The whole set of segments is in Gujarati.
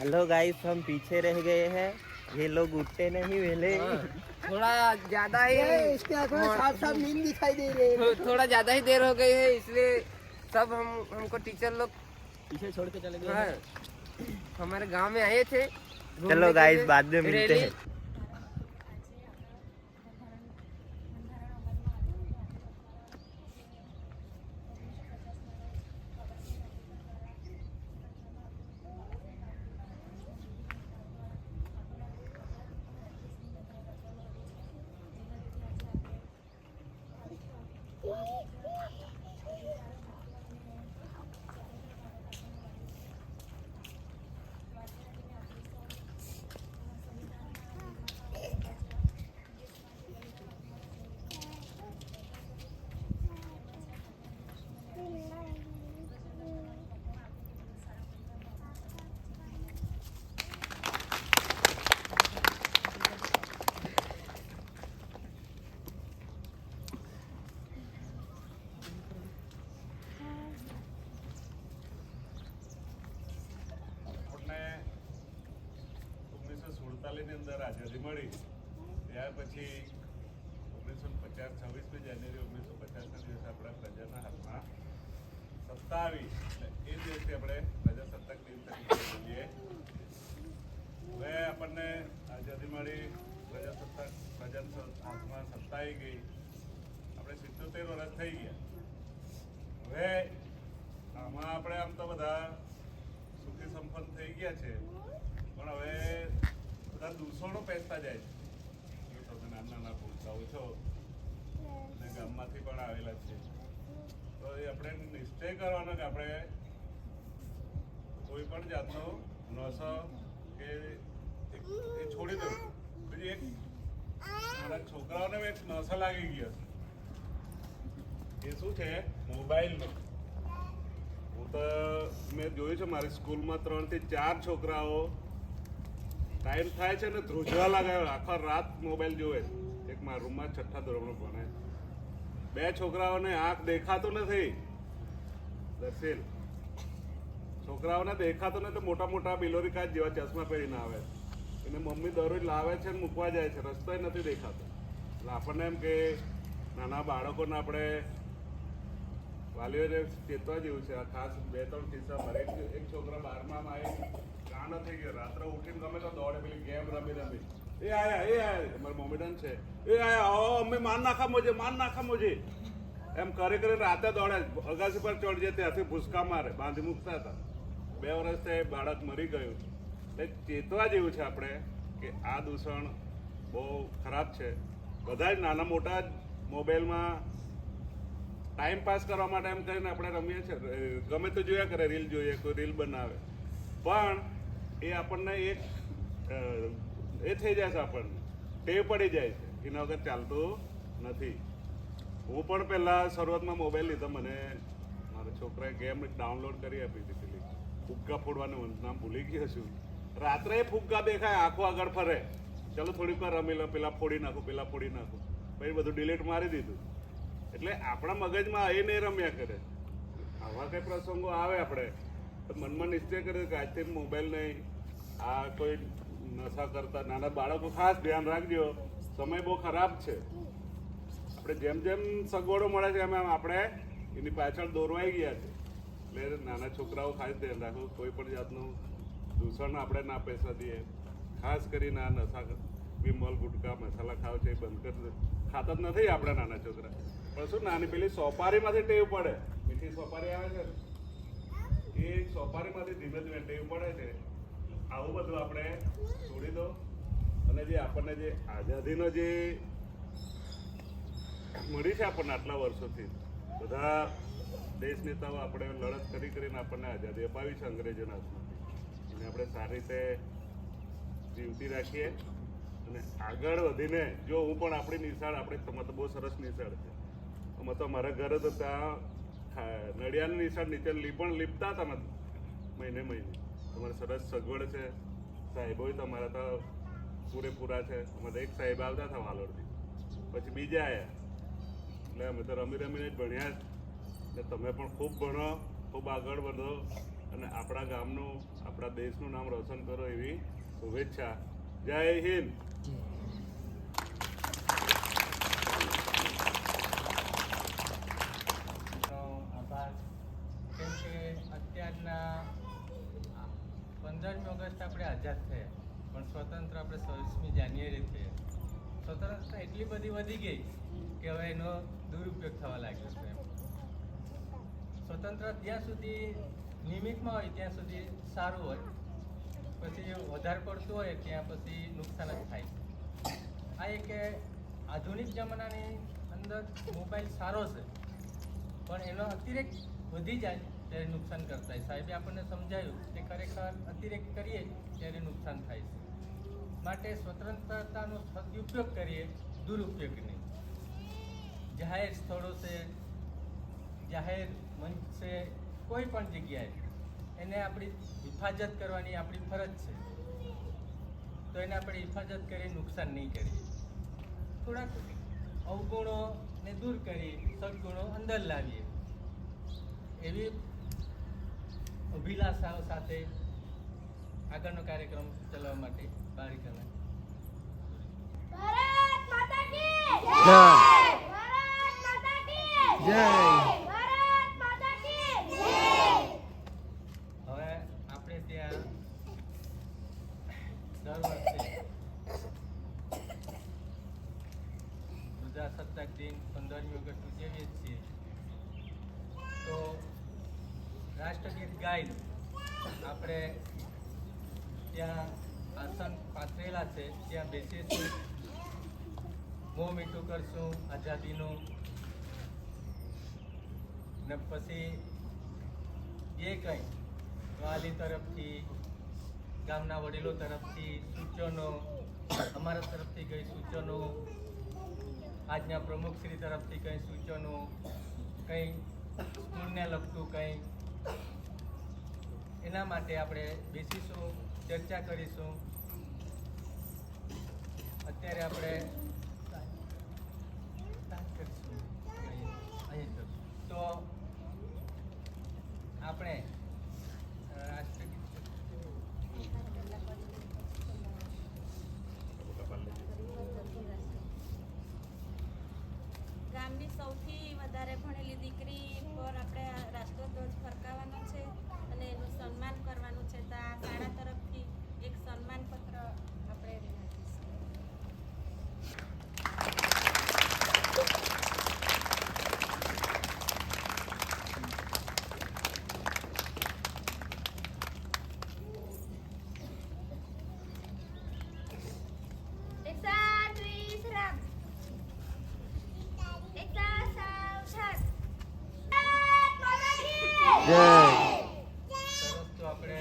हेलो गाइस, हम पीछे रह गए हैं। ये लोग उठते नहीं वेले। थोड़ा ज्यादा ही इसके आंखों में साफ साफ नींद दिखाई दे रही है। थोड़ा ज्यादा ही देर हो गई है, इसलिए सब हमको टीचर लोग पीछे छोड़ के चले गए। हमारे गांव में आए थे। चलो गाइस, बाद में मिलते हैं। અંદર આઝાદી મળી ત્યાર પછી 1950 26મી જાન્યુઆરી 1950ના દિવસે આપણા પ્રજાના હાથમાં સત્તા આવી. એ દિવસે આપણે પ્રજાસત્તાક દિન તરીકે ઉજવીએ. હવે આપણને આઝાદી મળી, પ્રજાના હાથમાં સત્તા આવી ગઈ. આપણે 77 વર્ષ થઈ ગયા. હવે આમાં આપણે આમ તો બધા સુખી સંપન્ન થઈ ગયા છે, પણ હવે બધા દૂષણો પહેરતા જાય છે. તમે નાના નાના ભૂલકાઓ છો અને ગામમાંથી પણ આવેલા છે, તો એ આપણે નિશ્ચય કરવાનો કે આપણે કોઈ પણ જાતનો નશો કે એ છોડી દઉં. પછી એક મારા છોકરાઓને એક નશો લાગી ગયો છે. એ શું છે? મોબાઈલનો. હું તો મેં જોયું છે મારી સ્કૂલમાં 3 થી 4 છોકરાઓ ટાઈમ થાય છે ને ધ્રુજવા લાગે, આખો રાત મોબાઈલ જોવે. એક મારા રૂમમાં 6ઠ્ઠા ધોરણમાં ભણે 2 છોકરાઓને આંખ દેખાતું નથી. દર્શિલ છોકરાઓને દેખાતું નથી, મોટા મોટા બિલોરી કાચ જેવા ચશ્મા પહેરીને આવે. એને મમ્મી દરરોજ લાવે છે ને મૂકવા જાય છે, રસ્તોય નથી દેખાતો. એટલે આપણને એમ કે નાના બાળકોને આપણે વાલીઓને ચેતવા જેવું છે. આ ખાસ 2-3 કિસ્સા મારે એક છોકરા 12માં આવી ગાંડો થઈ ગયો. રાત્રે ઉઠીને ગમે તો દોડે, પેલી ગેમ રમી એ આયા મારા મોમેડન છે, એ આયા અમે માર નાખા મોજે એમ કરી રાતે દોડે. અગાસી પર ચડી જાય, ત્યાંથી ભૂસકા મારે, બાંધી મૂકતા હતા. 2 વર્ષથી બાળક મરી ગયું. એટલે ચેતવા જેવું છે આપણે કે આ દૂષણ બહુ ખરાબ છે. બધા જ નાના મોટા મોબાઈલમાં ટાઈમ પાસ કરવા માટે એમ કરીને આપણે રમીએ છીએ. ગમે તો જોયા કરે, રીલ જોઈએ, કોઈ રીલ બનાવે, પણ એ આપણને એક એ થઈ જાય છે, આપણને ટેવ પડી જાય છે. એના વગર ચાલતું નથી. હું પણ પહેલાં શરૂઆતમાં મોબાઈલ લીધો, મને મારા છોકરાએ ગેમ ડાઉનલોડ કરી આપી હતી, પેલી ફુગ્ગા ફોડવાનું નામ ભૂલી ગયો છું. રાત્રે ફુગ્ગા દેખાય, આંખો આગળ ફરે, ચાલો થોડીક વાર રમી લો, પેલા ફોડી નાખું. પછી બધું ડિલીટ મારી દીધું. એટલે આપણા મગજમાં એ નહીં રમ્યા કરે. આવા કંઈ પ્રસંગો આવે આપણે તો મનમાં નિશ્ચય કરે કે આજથી મોબાઈલ નહીં. આ કોઈ નશા કરતા નાના બાળકો ખાસ ધ્યાન રાખજો, સમય બહુ ખરાબ છે. આપણે જેમ જેમ સગવડો મળે છે એમ આપણે એની પાછળ દોરવાઈ ગયા છે. એટલે નાના છોકરાઓ ખાસ ધ્યાન રાખવું, કોઈ પણ જાતનું દૂષણ આપણે ના પૈસા દઈએ. ખાસ કરીને આ નશા વિમલ ગુટકા મસાલા ખાવ છે એ બંધ કરી ખાતા જ નથી આપણા નાના છોકરા. પણ શું નાની પેલી સોપારીમાંથી ટેવ પડે, મીઠી સોપારી આવે છે ને, એ સોપારીમાંથી ધીમે ધીમે ટેવ પડે છે. આવું બધું આપણે છોડી દો. અને જે આપણને જે આઝાદીનો જે મળી છે આપણને આટલા વર્ષોથી, બધા દેશ નેતાઓ આપણે લડત કરીને આપણને આઝાદી અપાવી છે અંગ્રેજોના હાથમાંથી. એને આપણે સારી રીતે જીવતી રાખીએ અને આગળ વધીને જો હું પણ આપણી નિશાળ, આપણે તમારે તો બહુ સરસ નિશાળ છે. અમે તો મારા ઘરે તો ત્યાં નડિયાની નિશાળ નીચે લીપતા હતા મહિને. તમારે સરસ સગવડ છે, સાહેબો તમારા તો પૂરેપૂરા છે. અમારે એક સાહેબ આવતા હતા વાલોડથી, પછી બીજા આવ્યા. એટલે અમે તો રમીને જ ભણ્યા. એટલે તમે પણ ખૂબ ભણો, ખૂબ આગળ વધો અને આપણા ગામનું આપણા દેશનું નામ રોશન કરો એવી શુભેચ્છા. જય હિન્દ. આભાર. કેમ કે અત્યારના 15મી ઓગસ્ટ આપણે આઝાદ થયા, પણ સ્વતંત્ર આપણે 26મી જાન્યુઆરી થયા. સ્વતંત્રતા એટલી બધી વધી ગઈ કે હવે એનો દુરુપયોગ થવા લાગ્યો છે. સ્વતંત્ર જ્યાં સુધી નિયમિતમાં હોય ત્યાં સુધી સારું હોય, પછી વધારે પડતું હોય ત્યાં પછી નુકસાન જ થાય. આ એક આધુનિક જમાનાની અંદર મોબાઈલ સારો છે, પણ એનો અતિરેક વધી જાય ત્યારે નુકસાન કરતા હોય. સાહેબે આપણને સમજાયું કે ખરેખર અતિરેક કરીએ ત્યારે નુકસાન થાય છે. માટે સ્વતંત્રતાનો સદુપયોગ કરીએ, દુરુપયોગ નહીં. જાહેર સ્થળો છે, જાહેર મંચ છે, કોઈ પણ જગ્યાએ એને આપણી હિફાજત કરવાની આપણી ફરજ છે. તો એને આપણે હિફાજત કરી નુકસાન નહીં કરીએ. થોડાક અવગુણોને દૂર કરી સદગુણો અંદર લાવીએ એવી અભિલાષાઓ સાથે આગળનો કાર્યક્રમ ચલાવવા માટે બારી કલાક. ભારત માતા કી જય. ભારત માતા કી જય. ભારત માતા કી હવે આપણે ત્યાં દર વર્ષે પ્રજાસત્તાક દિન 15મી ઓગસ્ટ ઉજવીએ છીએ. તો રાષ્ટ્રગીત ગાઈને આપણે ત્યાં આસન પાથરેલા છે ત્યાં બેસીશું, મોં મીઠું કરશું આઝાદીનું, ને પછી જે કંઈ વાલી તરફથી, ગામના વડીલો તરફથી સૂચનો, અમારા તરફથી કંઈ સૂચનો, આજના પ્રમુખશ્રી તરફથી કંઈ સૂચનો, કંઈ સ્કૂલને લગતું કંઈ, એના માટે આપણે બેસીશું, ચર્ચા કરીશું. અત્યારે આપણે કરીશું અહીં તો આપણે રાષ્ટ્રગીત ગામની સૌથી વધારે ભણેલી દીકરી પર આપણે રાષ્ટ્રધ્વજ ફરકાવવાનો છે અને એનું સન્માન કરવાનું છે. તો આ શાળા તરફથી એક સન્માન પત્ર આપણે રાખીશું. એકસાથ વિશ્રામ. એકસાથ સાવધાન. ભારત માતા કી જય. સરસ. તો આપણે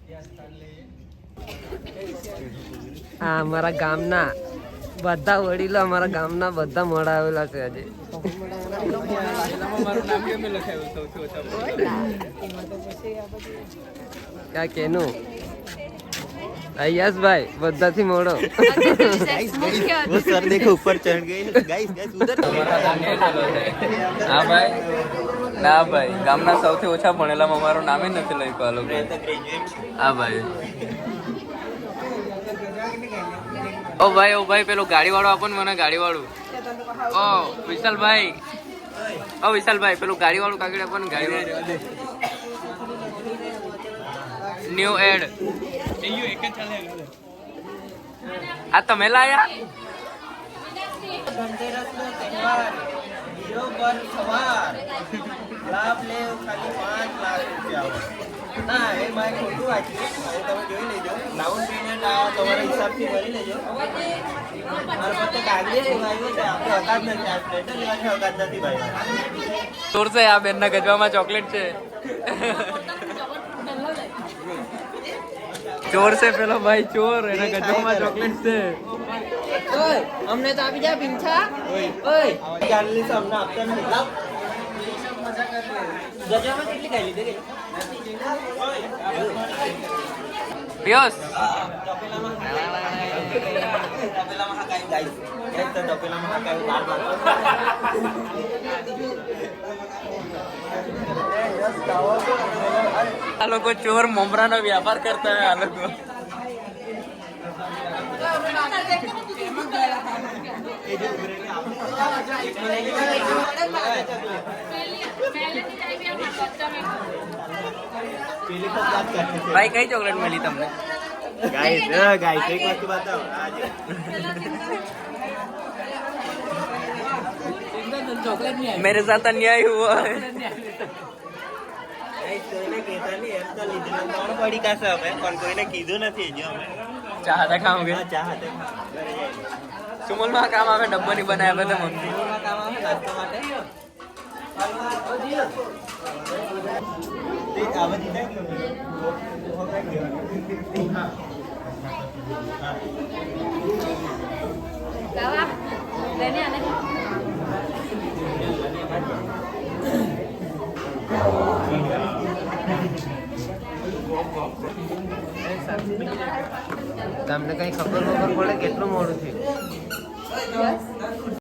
ત્યાં સ્થાન લઈએ. આ અમારા ગામના બધા વડીલો, અમારા ગામના બધા મોડા આવેલા છે આજે. ક્યાં કેનું યશભાઈ બધાથી મોડો. वो सर देखो ऊपर चढ़ गए. गाइस गाइस उधर. હા ભાઈ, ના ભાઈ, ગામના સૌથી ઓછા ભણેલામાં મારું નામે નથી લખ્યું આ લોકો. હા ભાઈ. ઓ ભાઈ પેલું ગાડી વાળું આપો ને મને, ગાડી વાળું. ઓ વિશાલભાઈ, પેલું ગાડી વાળું કાગળ આપો ને, ગાડી વાળું. New ad. આ તમે લાયા? ધનતેરસનો તહેવાર હીરો પર સવાર, લાભ લેવ ખાલી 5 લાખ રૂપિયા. ના, એ મારે ખોટું વાંચ્યું. હવે તમે જોઈ લેજો. ડાઉન પેમેન્ટ આ તમારા હિસાબથી ભરી લેજો. મારા પાસે કાગળે આવ્યું છે, આપણે હકાત નથી, આ પ્લેટર લેવાની હકાત નથી ભાઈ. ચોર છે આ બેનના ગજવામાં ચોકલેટ છે. ચોર છે પેલો ભાઈ, ચોર, એના ગજવામાં ચોકલેટ છે. અમને તો આપી જા પીંછા. ગાડી લીધો, અમને આપતા નથી. લાવ. ગજામાં કેટલી ખાઈ લીધી? પિયુષ, તપેલામાં હકાઈ ગાઈસ. એક તો તપેલામાં હકાઈ બાર બાર. આ લોકો ચોર મમરાનો વ્યાપાર કરતા હોય આ લોકો. ભાઈ કઈ ચોકલેટ મળી તમને? ગાઈસ એક વસ્તુ બતાવો मेरे साथ अन्याय हुआ है. કોઈને કહેતા નહીં એમ તો લીધેલા 3 પડીકા છે અમે પણ કોઈને કીધું નથી હજી અમે ચાહતા ખાઓગે? હા, ચાહતે સુમલમાં કામ આવે ડબ્બો નહીં બનાવ્યા બધા મમ્મી. કામ આવે નાસ્તો માટે તે આવા દીધા કે તમને કઈ ખબર પડે કેટલું મોડું થયું?